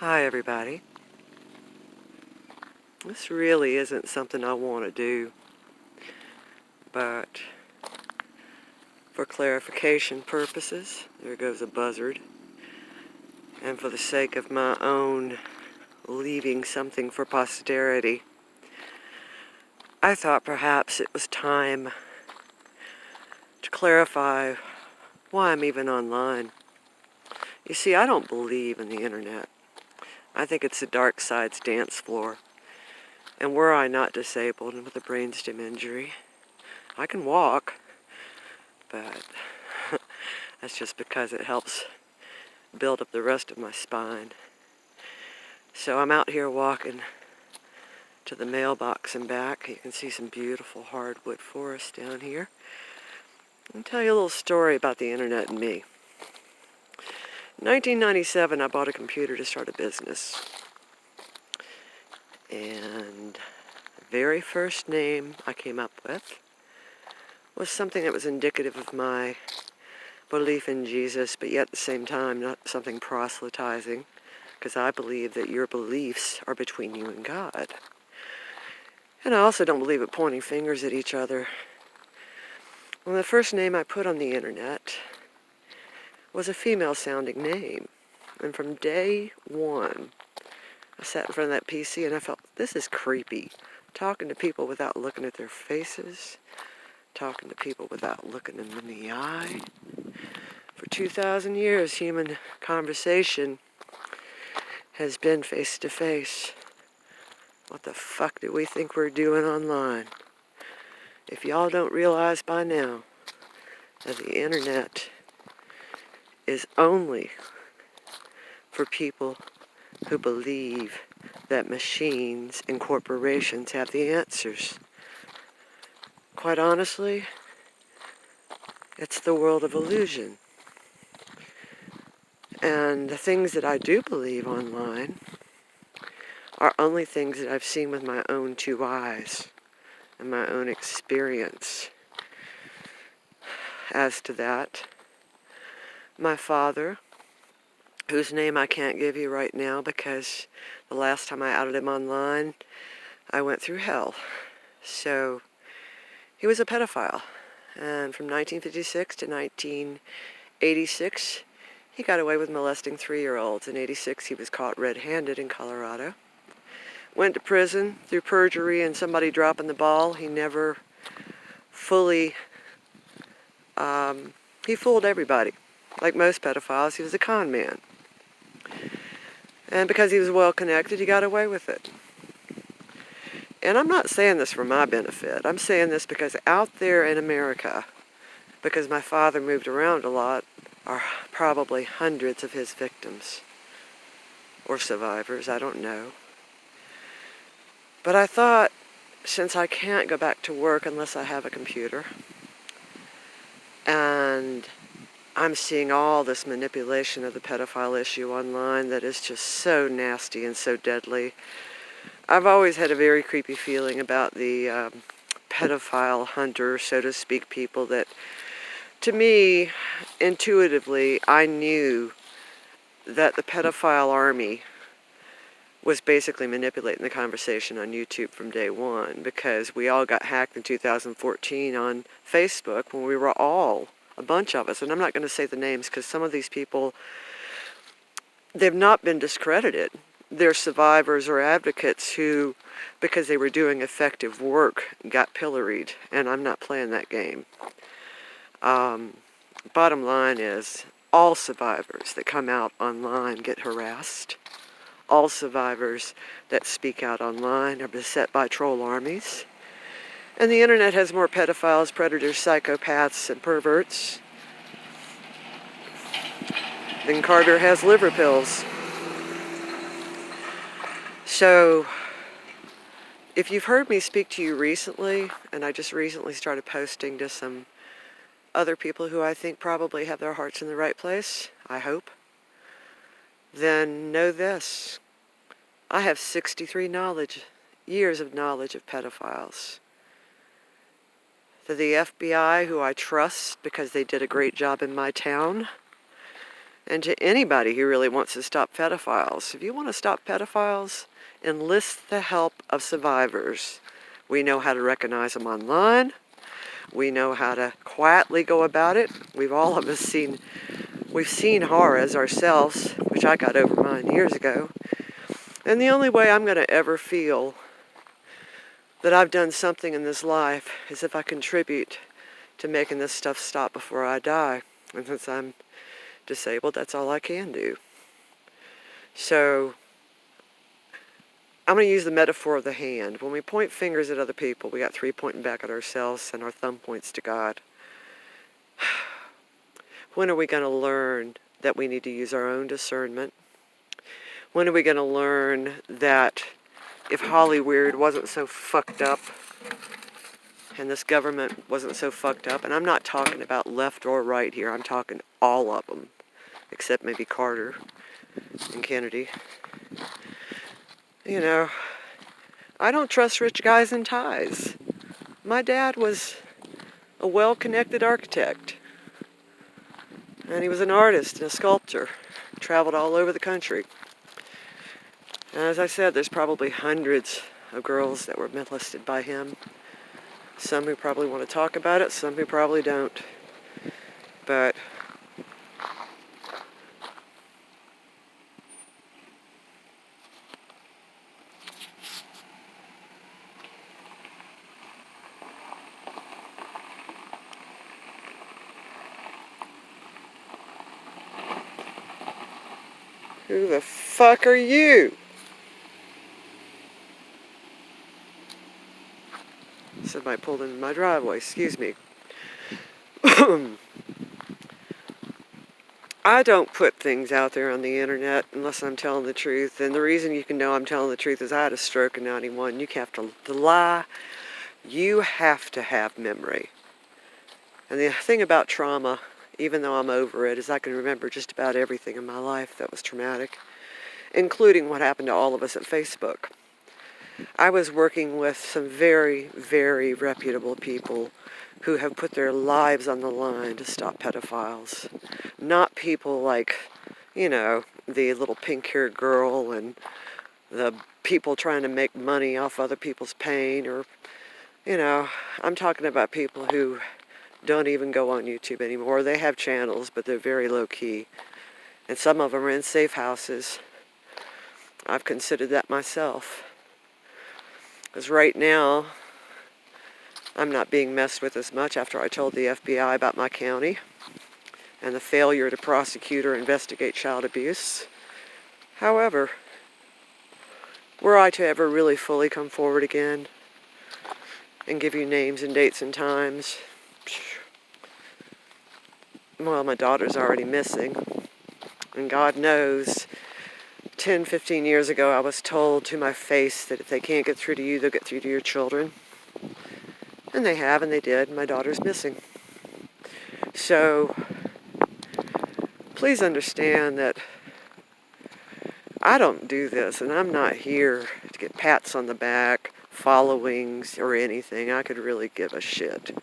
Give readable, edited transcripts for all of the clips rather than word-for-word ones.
Hi everybody. This really isn't something I want to do, but for clarification purposes, there goes a buzzard, and for the sake of my own leaving something for posterity, I thought perhaps it was time to clarify why I'm even online. You see, I don't believe in the internet. I think it's the dark side's dance floor. And were I not disabled and with a brainstem injury, I can walk, but that's just because it helps build up the rest of my spine. So I'm out here walking to the mailbox and back. You can see some beautiful hardwood forest down here. I'll tell you a little story about the internet and me. In 1997, I bought a computer to start a business. And the very first name I came up with was something that was indicative of my belief in Jesus, but yet at the same time not something proselytizing, because I believe that your beliefs are between you and God. And I also don't believe in pointing fingers at each other. Well, the first name I put on the internet was a female-sounding name. And from day one, I sat in front of that PC and I felt, this is creepy. Talking to people without looking at their faces. Talking to people without looking them in the eye. For 2,000 years, human conversation has been face-to-face. What the fuck do we think we're doing online? If y'all don't realize by now that the internet is only for people who believe that machines and corporations have the answers. Quite honestly, it's the world of illusion. And the things that I do believe online are only things that I've seen with my own two eyes and my own experience. As to that, my father, whose name I can't give you right now because the last time I outed him online, I went through hell. So, he was a pedophile. And from 1956 to 1986, he got away with molesting 3-year-olds. In 86, he was caught red-handed in Colorado. Went to prison through perjury and somebody dropping the ball. He never fully, he fooled everybody. Like most pedophiles, he was a con man. And because he was well-connected, he got away with it. And I'm not saying this for my benefit. I'm saying this because out there in America, because my father moved around a lot, are probably hundreds of his victims. Or survivors, I don't know. But I thought, since I can't go back to work unless I have a computer, and I'm seeing all this manipulation of the pedophile issue online that is just so nasty and so deadly. I've always had a very creepy feeling about the pedophile hunter, so to speak, people that, to me, intuitively, I knew that the pedophile army was basically manipulating the conversation on YouTube from day one, because we all got hacked in 2014 on Facebook when we were all, a bunch of us, and I'm not going to say the names because some of these people, they've not been discredited. They're survivors or advocates who, because they were doing effective work, got pilloried, and I'm not playing that game. Bottom line is, all survivors that come out online get harassed. All survivors that speak out online are beset by troll armies. And the internet has more pedophiles, predators, psychopaths, and perverts than Carter has liver pills. So, if you've heard me speak to you recently, and I just recently started posting to some other people who I think probably have their hearts in the right place, I hope, then know this. I have 63 years of knowledge of pedophiles. To the FBI, who I trust because they did a great job in my town, And to anybody who really wants to stop pedophiles, if you want to stop pedophiles, enlist the help of survivors. We know how to recognize them online. We know how to quietly go about it. We've seen horrors ourselves, which I got over mine years ago. And the only way I'm going to ever feel that I've done something in this life is if I contribute to making this stuff stop before I die. And since I'm disabled, that's all I can do. So I'm going to use the metaphor of the hand. When we point fingers at other people, we got 3 pointing back at ourselves and our thumb points to God. When are we going to learn that we need to use our own discernment? When are we going to learn that if Hollywood wasn't so fucked up and this government wasn't so fucked up, and I'm not talking about left or right here, I'm talking all of them, except maybe Carter and Kennedy. You know, I don't trust rich guys in ties. My dad was a well-connected architect, and he was an artist and a sculptor, traveled all over the country. And as I said, there's probably hundreds of girls that were molested by him. Some who probably want to talk about it, some who probably don't. But who the fuck are you? Somebody pulled into my driveway, excuse me. I don't put things out there on the internet unless I'm telling the truth. And the reason you can know I'm telling the truth is I had a stroke in 91. You have to lie. You have to have memory. And the thing about trauma, even though I'm over it, is I can remember just about everything in my life that was traumatic, including what happened to all of us at Facebook. I was working with some very, very reputable people who have put their lives on the line to stop pedophiles. Not people like, you know, the little pink-haired girl and the people trying to make money off other people's pain, or, you know, I'm talking about people who don't even go on YouTube anymore. They have channels, but they're very low-key. And some of them are in safe houses. I've considered that myself. Because right now, I'm not being messed with as much after I told the FBI about my county and the failure to prosecute or investigate child abuse. However, were I to ever really fully come forward again and give you names and dates and times, well, my daughter's already missing. And God knows, 10, 15 years ago, I was told to my face that if they can't get through to you, they'll get through to your children. And they have, and they did. My daughter's missing. So, please understand that I don't do this, and I'm not here to get pats on the back, followings, or anything. I could really give a shit.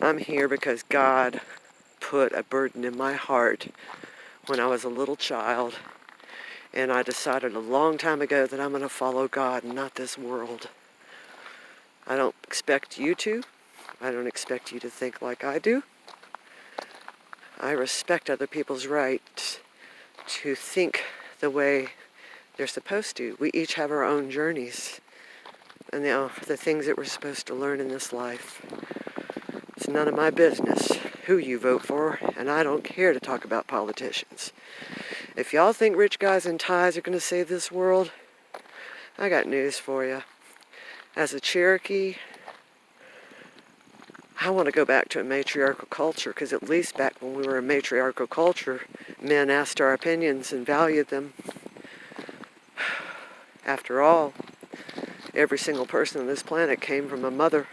I'm here because God put a burden in my heart when I was a little child, and I decided a long time ago that I'm going to follow God and not this world. I don't expect you to. I don't expect you to think like I do. I respect other people's right to think the way they're supposed to. We each have our own journeys and the things that we're supposed to learn in this life. It's none of my business who you vote for, and I don't care to talk about politicians. If y'all think rich guys in ties are going to save this world, I got news for you. As a Cherokee, I want to go back to a matriarchal culture, because at least back when we were a matriarchal culture, men asked our opinions and valued them. After all, every single person on this planet came from a mother.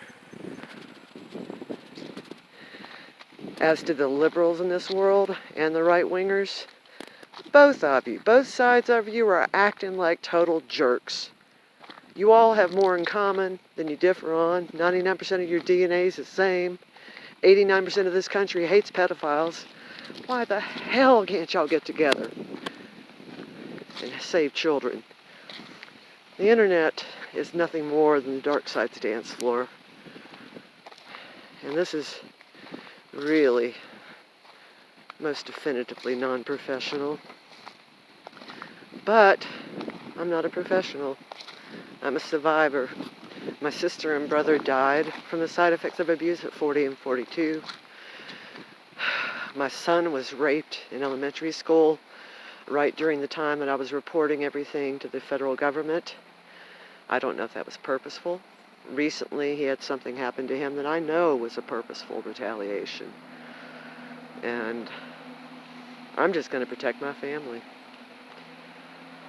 As to the liberals in this world and the right-wingers, both of you, both sides of you are acting like total jerks. You all have more in common than you differ on. 99% of your DNA is the same. 89% of this country hates pedophiles. Why the hell can't y'all get together and save children? The internet is nothing more than the dark side's dance floor. And this is really most definitively non-professional. But I'm not a professional. I'm a survivor. My sister and brother died from the side effects of abuse at 40 and 42. My son was raped in elementary school right during the time that I was reporting everything to the federal government. I don't know if that was purposeful. Recently, he had something happen to him that I know was a purposeful retaliation. And I'm just going to protect my family.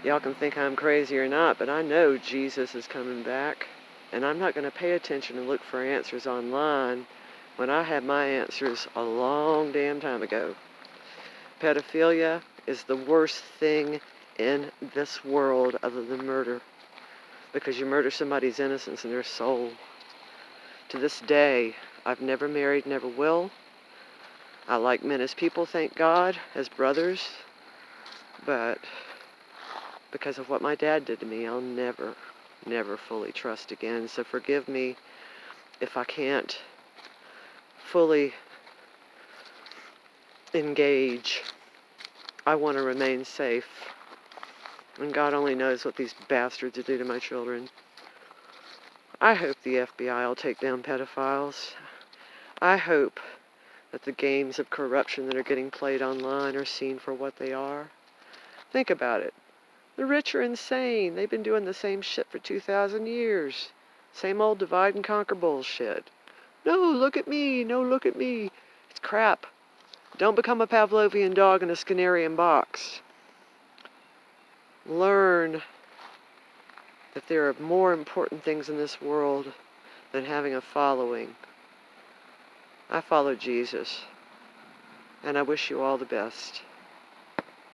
Y'all can think I'm crazy or not, but I know Jesus is coming back. And I'm not going to pay attention and look for answers online when I had my answers a long damn time ago. Pedophilia is the worst thing in this world other than murder, because you murder somebody's innocence and their soul. To this day, I've never married, never will. I like men as people, thank God, as brothers, but because of what my dad did to me, I'll never fully trust again. So forgive me if I can't fully engage. I want to remain safe. And God only knows what these bastards do to my children. I hope the FBI will take down pedophiles. I hope that the games of corruption that are getting played online are seen for what they are. Think about it. The rich are insane. They've been doing the same shit for 2,000 years. Same old divide and conquer bullshit. No, look at me. No, look at me. It's crap. Don't become a Pavlovian dog in a Skinnerian box. Learn that there are more important things in this world than having a following. I follow Jesus, and I wish you all the best.